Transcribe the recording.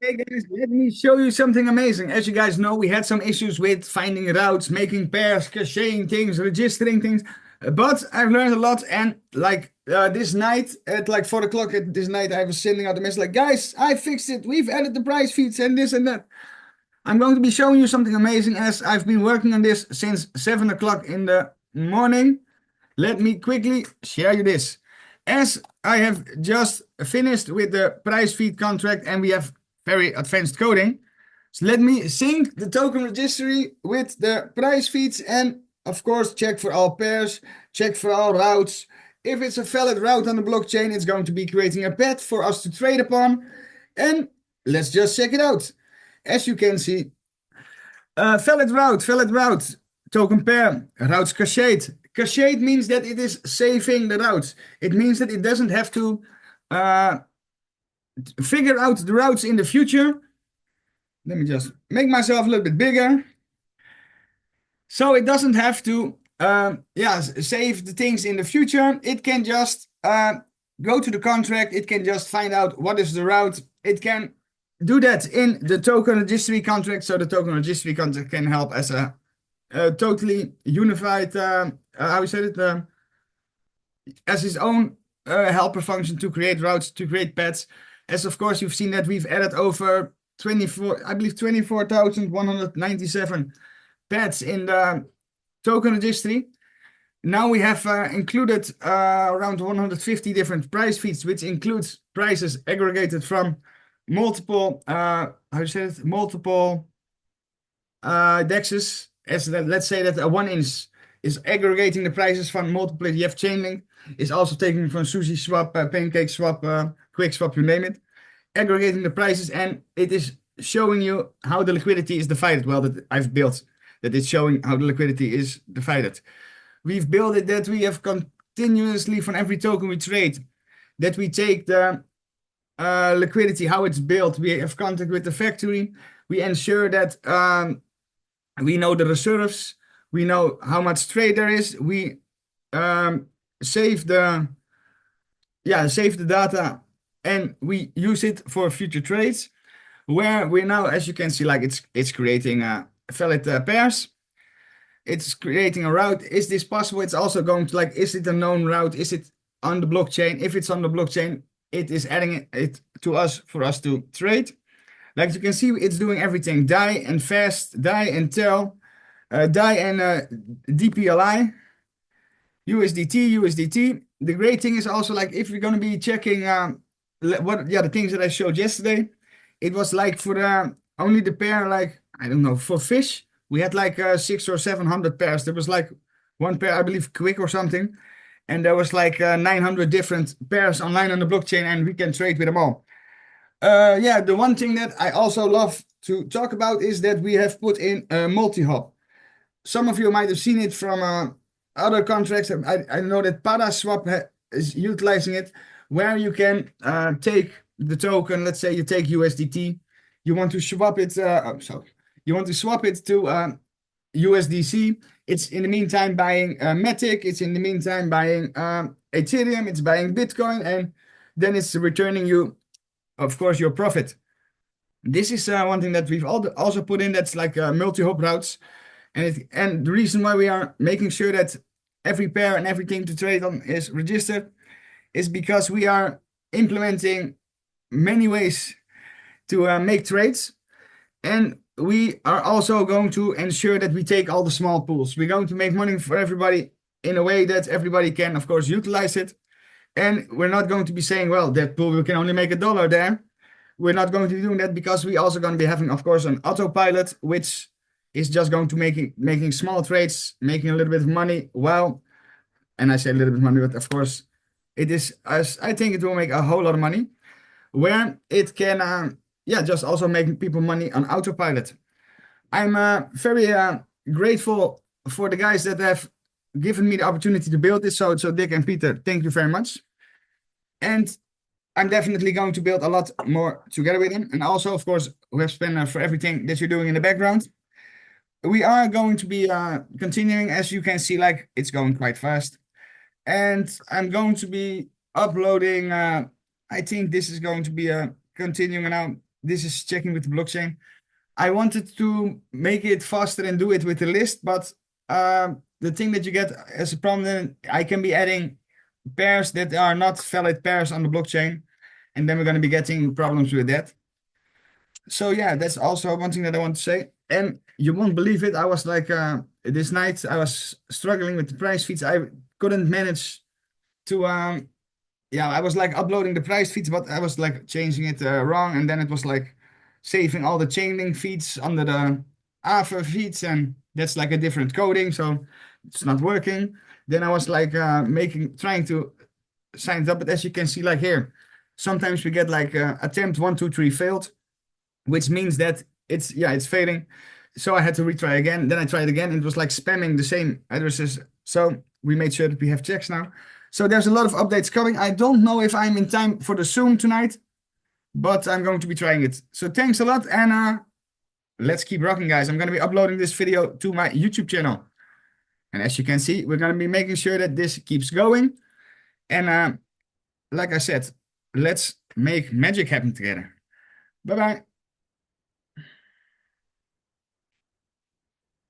Hey guys, let me show you something amazing. As you guys know, we had some issues with finding routes, making pairs, caching things, registering things. But I've learned a lot. And this night at like 4 o'clock at this night, I was sending out a message like, guys, I fixed it. We've added the price feeds and this and that. I'm going to be showing you something amazing as I've been working on this since 7 o'clock in the morning. Let me quickly share you this. As I have just finished with the price feed contract and we have very advanced coding. So let me sync the token registry with the price feeds and of course check for all pairs, check for all routes. If it's a valid route on the blockchain, it's going to be creating a path for us to trade upon. And let's just check it out. As you can see, valid route, token pair, routes cached. Cached means that it is saving the routes. It means that it doesn't have to figure out the routes in the future. Let me just make myself a little bit bigger. So it doesn't have to save the things in the future. It can just go to the contract. It can just find out what is the route. It can do that in the token registry contract. So the token registry contract can help as a totally unified, how you said it, as his own helper function to create routes, to create paths. As of course you've seen that we've added over 24,197 paths in the token registry. Now we have included around 150 different price feeds, which includes prices aggregated from multiple, multiple dexes. Let's say that a 1 inch is aggregating the prices from multiple. You have Chainlink is also taking from Sushi Swap, Pancake Swap, Quick Swap, you name it, aggregating the prices, and it is showing you how the liquidity is divided. Well, that I've built that it's showing how the liquidity is divided. We've built it that we have continuously from every token we trade, that we take the liquidity, how it's built. We have contact with the factory. We ensure that we know the reserves. We know how much trade there is. We save the data and we use it for future trades. Where we're now, as you can see, like it's creating valid pairs. It's creating a route. Is this possible? It's also going to is it a known route? Is it on the blockchain? If it's on the blockchain, it is adding it to us for us to trade. Like you can see, it's doing everything. DAI and fast, DAI and TEL, DAI and DPLI, USDT. The great thing is also if you're going to be checking the things that I showed yesterday, it was for only the pair, I don't know, for fish, we had 600 or 700 pairs. There was one pair, I believe, Quick or something. And there was 900 different pairs online on the blockchain, and we can trade with them all. The one thing that I also love to talk about is that we have put in a multi-hop. Some of you might have seen it from other contracts. I know that ParaSwap is utilizing it, where you can take the token. Let's say you take USDT, you want to swap it. You want to swap it to USDC. It's in the meantime buying Matic. It's in the meantime buying Ethereum. It's buying Bitcoin, and then it's returning you, of course, your profit. This is one thing that we've also put in. That's multi-hop routes, and the reason why we are making sure that every pair and everything to trade on is registered is because we are implementing many ways to make trades, and we are also going to ensure that we take all the small pools. We're going to make money for everybody in a way that everybody can, of course, utilize it. And we're not going to be saying, well, that pool, we can only make $1 there. We're not going to be doing that because we're also going to be having, of course, an autopilot, which is just going to making small trades, making a little bit of money. Well, and I say a little bit of money, but of course, it is, as I think it will make a whole lot of money, where it can, just also making people money on autopilot. I'm very grateful for the guys that have given me the opportunity to build this. So Dick and Peter, thank you very much. And I'm definitely going to build a lot more together with him. And also, of course, we have spent for everything that you're doing in the background. We are going to be continuing, as you can see, it's going quite fast. And I'm going to be uploading, I think this is going to be continuing now this is checking with the blockchain. I wanted to make it faster and do it with the list, but the thing that you get as a problem, then I can be adding pairs that are not valid pairs on the blockchain, and then we're going to be getting problems with that. So yeah, that's also one thing that I want to say. And you won't believe it, I was like this night I was struggling with the price feeds. I couldn't manage to yeah, I was like uploading the price feeds, but I was like changing it wrong, and then it was like saving all the chaining feeds under the AVE feeds, and that's like a different coding, so it's not working. Then I was like trying to sign it up, but as you can see, like here, sometimes we get like attempt 1, 2, 3 failed, which means that it's failing. So I had to retry again. Then I tried again, and it was like spamming the same addresses. So we made sure that we have checks now. So there's a lot of updates coming. I don't know if I'm in time for the Zoom tonight, but I'm going to be trying it. So thanks a lot, and let's keep rocking, guys. I'm going to be uploading this video to my YouTube channel. And as you can see, we're going to be making sure that this keeps going. And like I said, let's make magic happen together. Bye-bye.